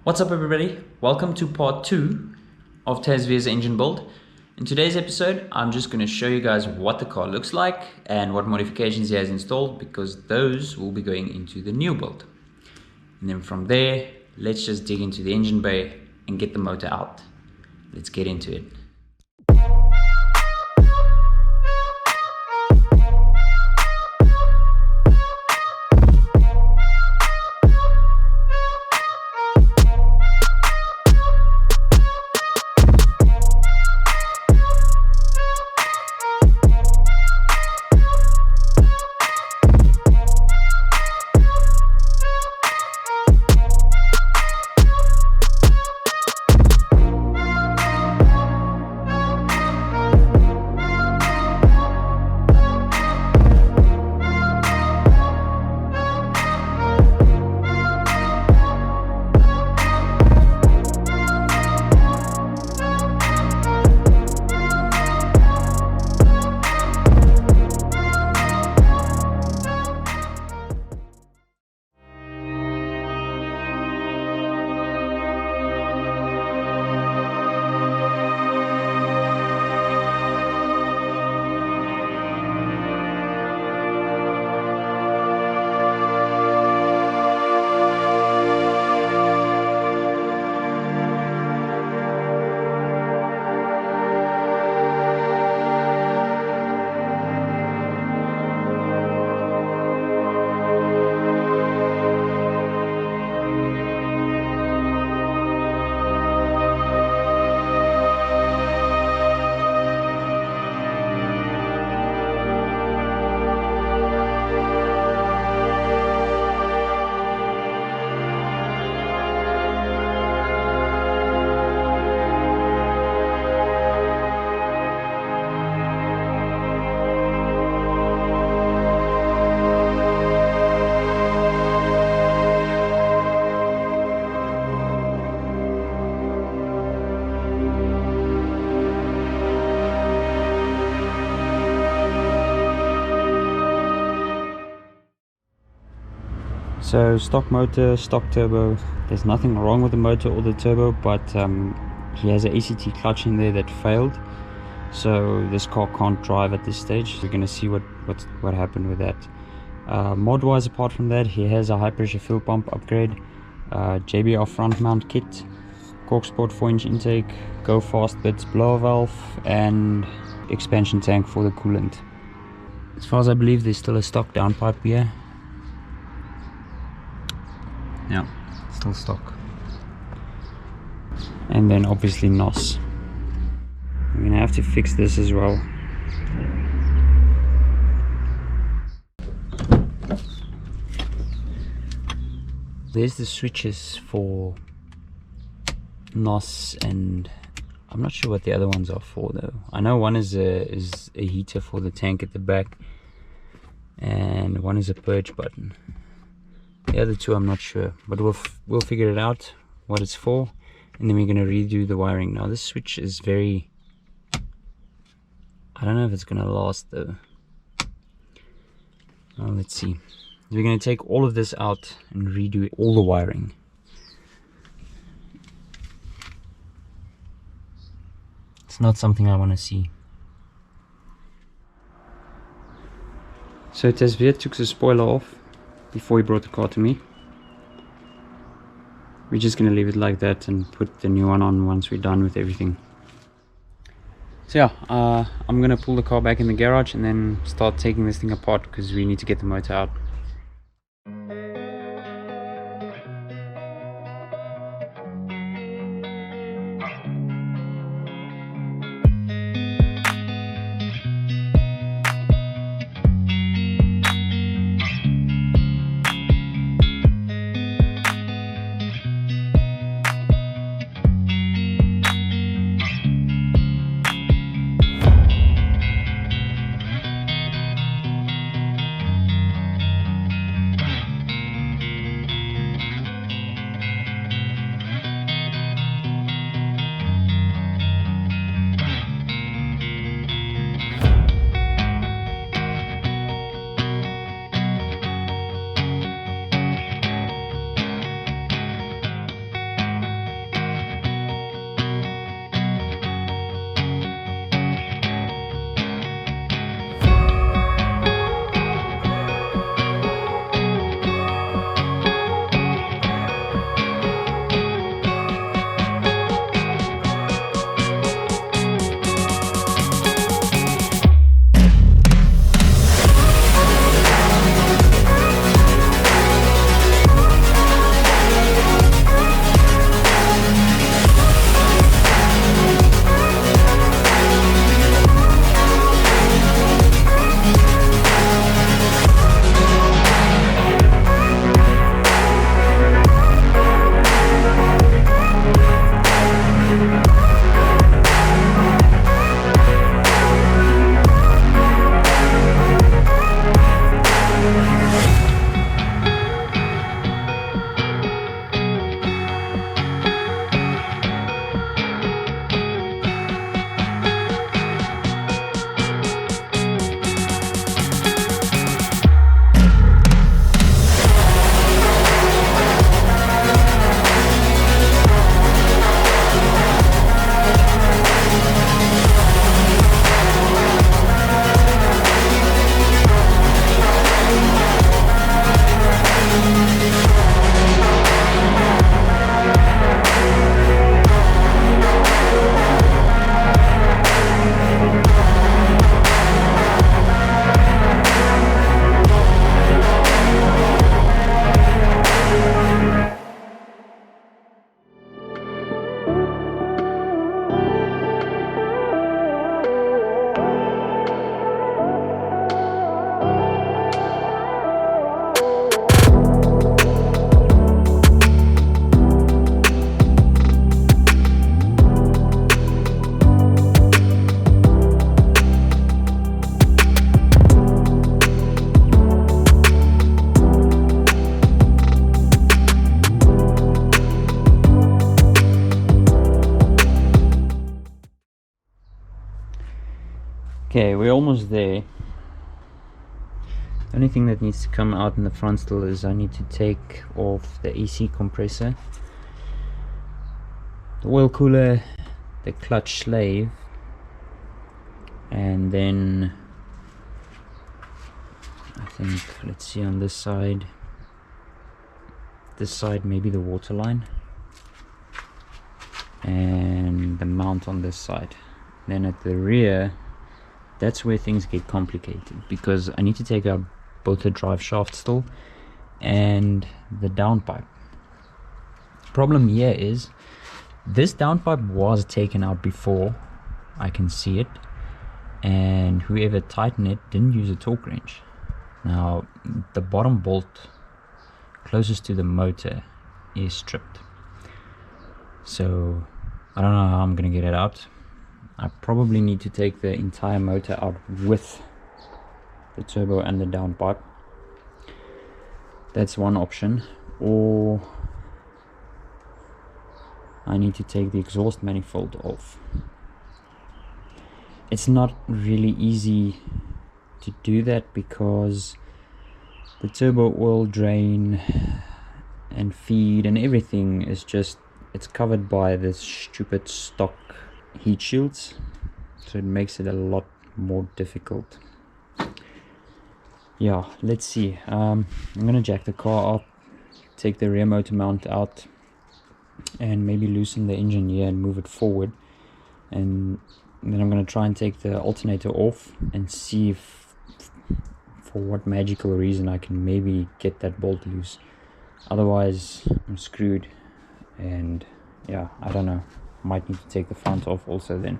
What's up everybody? Welcome to part 2 of Tazvia's engine build. In today's episode, I'm just going to show you guys what the car looks like and what modifications he has installed, because those will be going into the new build. And then from there, let's just dig into the engine bay and get the motor out. Let's get into it. So stock motor, stock turbo. There's nothing wrong with the motor or the turbo, but he has an ACT clutch in there that failed, so this car can't drive at this stage. We're going to see what happened with that. Mod wise, apart from that, he has a high pressure fuel pump upgrade, JBR front mount kit, Corksport 4-inch intake, go fast bits blower valve, and expansion tank for the coolant. As far as I believe, there's still a stock downpipe here. Yeah, still stock. And then obviously NOS. We're gonna have to fix this as well. There's the switches for NOS, and I'm not sure what the other ones are for though. I know one is a heater for the tank at the back, and one is a purge button. The other two I'm not sure, but we'll figure it out what it's for, and then we're going to redo the wiring. Now this switch is very, I don't know if it's going to last though. Well, let's see. We're going to take all of this out and redo all the wiring. It's not something I want to see. So Tazvia took the spoiler off before he brought the car to me. We're just gonna leave it like that and put the new one on once we're done with everything. So yeah, I'm gonna pull the car back in the garage and then start taking this thing apart, because we need to get the motor out. Okay, we're almost there. The only thing that needs to come out in the front still is I need to take off the AC compressor, the oil cooler, the clutch slave, and then I think, let's see, on this side maybe the water line, and the mount on this side. Then at the rear, that's where things get complicated, because I need to take out both the drive shaft still and the downpipe. Problem here is this downpipe was taken out before, I can see it, and whoever tightened it didn't use a torque wrench. Now the bottom bolt closest to the motor is stripped, so I don't know how I'm gonna get it out. I probably need to take the entire motor out with the turbo and the downpipe. That's one option, or I need to take the exhaust manifold off. It's not really easy to do that because the turbo oil drain and feed and everything is just, it's covered by this stupid stock heat shields, so it makes it a lot more difficult. Yeah, let's see. I'm gonna jack the car up, take the rear motor mount out, and maybe loosen the engine here and move it forward, and then I'm gonna try and take the alternator off and see if for what magical reason I can maybe get that bolt loose. Otherwise I'm screwed, and yeah, I don't know, might need to take the front off also. Then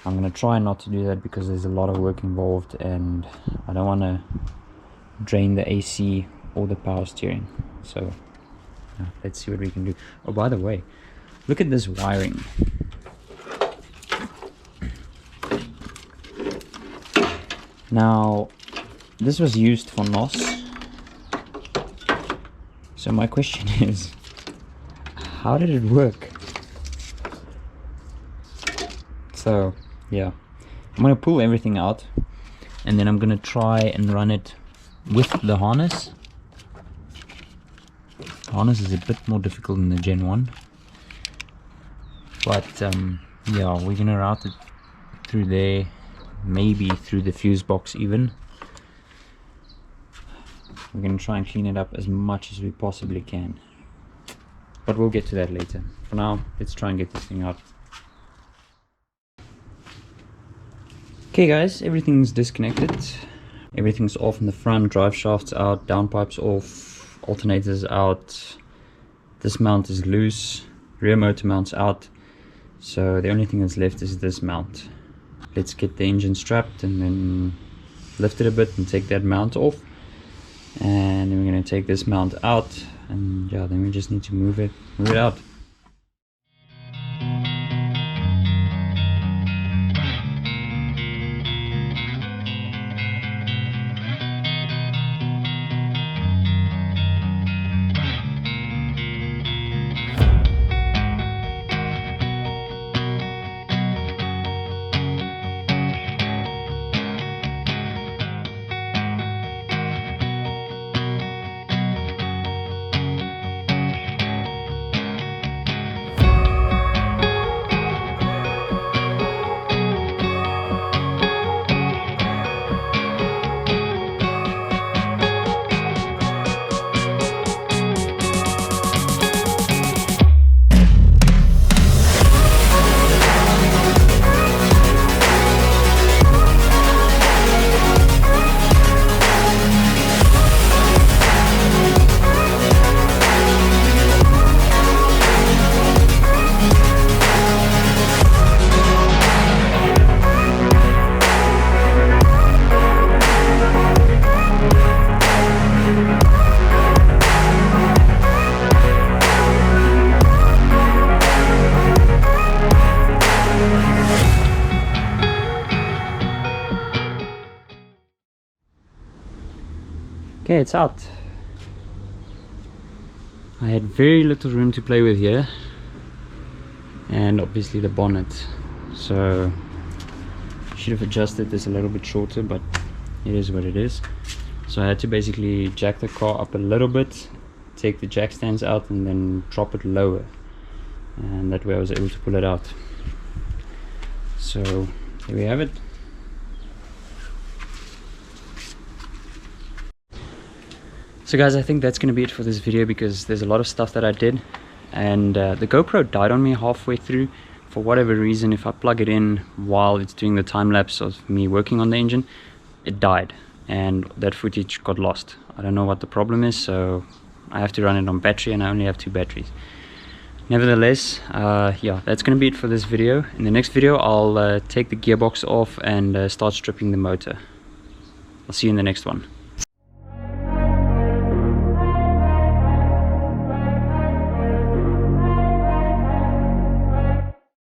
I'm gonna try not to do that because there's a lot of work involved, and I don't want to drain the AC or the power steering. So yeah, let's see what we can do. Oh, by the way, look at this wiring. Now this was used for NOS, so my question is, how did it work? So yeah, I'm gonna pull everything out, and then I'm gonna try and run it with the harness. The harness is a bit more difficult than the Gen 1, but yeah, we're gonna route it through there, maybe through the fuse box even. We're gonna try and clean it up as much as we possibly can, but we'll get to that later. For now, let's try and get this thing out. Okay guys, everything's disconnected. Everything's off in the front, drive shafts out, downpipes off, alternators out. This mount is loose, rear motor mount's out. So the only thing that's left is this mount. Let's get the engine strapped and then lift it a bit and take that mount off. And then we're gonna take this mount out, and yeah, then we just need to move it out. Okay, it's out. I had very little room to play with here, and obviously the bonnet, so Should have adjusted this a little bit shorter, but it is what it is. So I had to basically jack the car up a little bit, take the jack stands out, and then drop it lower, and that way I was able to pull it out. So here we have it. So guys, I think that's going to be it for this video, because there's a lot of stuff that I did, and the GoPro died on me halfway through for whatever reason. If I plug it in while it's doing the time lapse of me working on the engine, it died and that footage got lost. I don't know what the problem is, so I have to run it on battery, and I only have 2 batteries. Nevertheless, yeah, that's going to be it for this video. In the next video I'll take the gearbox off and start stripping the motor. I'll see you in the next one.